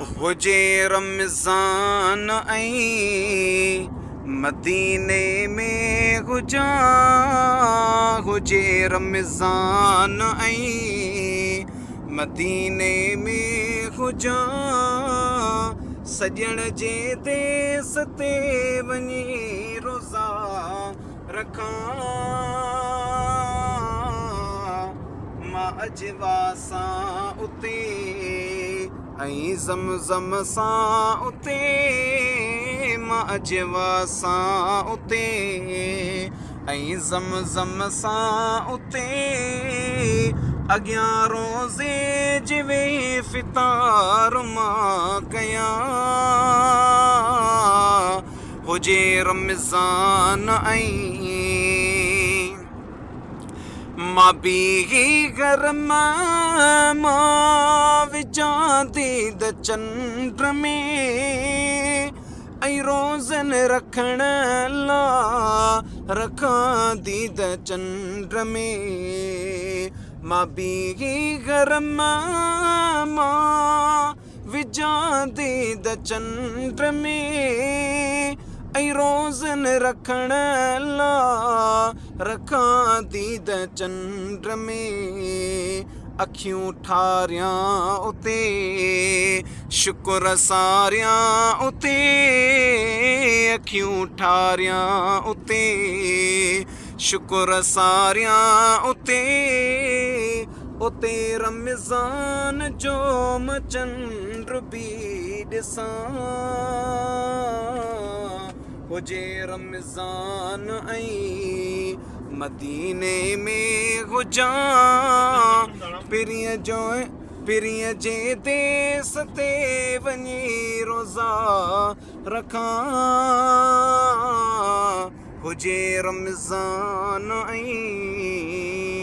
हुजे रमज़ान ऐं मदीने में हुजा, हुजे रमज़ान ऐं मदीने में हुजा, सजण जे देस ते वञी रोज़ा रखां, मां अजवा सां उते ऐं ज़मज़म सां उते, मां अजवा सां उते ऐं ज़मज़म सां उते, अॻियां रोज़े जिवे फ़ितार मां कयां, हुजे रमज़ान ऐं मां बीही घर मां विझां दीद चंड में, ऐं रोज़न रखण ला रखां दीद चंड में, मां बीही घर मां विझां दीद चंड में, ऐं रोज़न रखण ला रखां दीद चंड में, अखियूं ठारियां उते शुक्र सारियां उते, अखियूं ठारियां उते शुक्र सारियां उते, उते रमज़ान जो चंड बि ॾिसां, हुजे रमज़ान ऐं मदीने में हुजा, पिरीअ जे देस ते वञी रोज़ा रखां, हुजे रमज़ान ऐं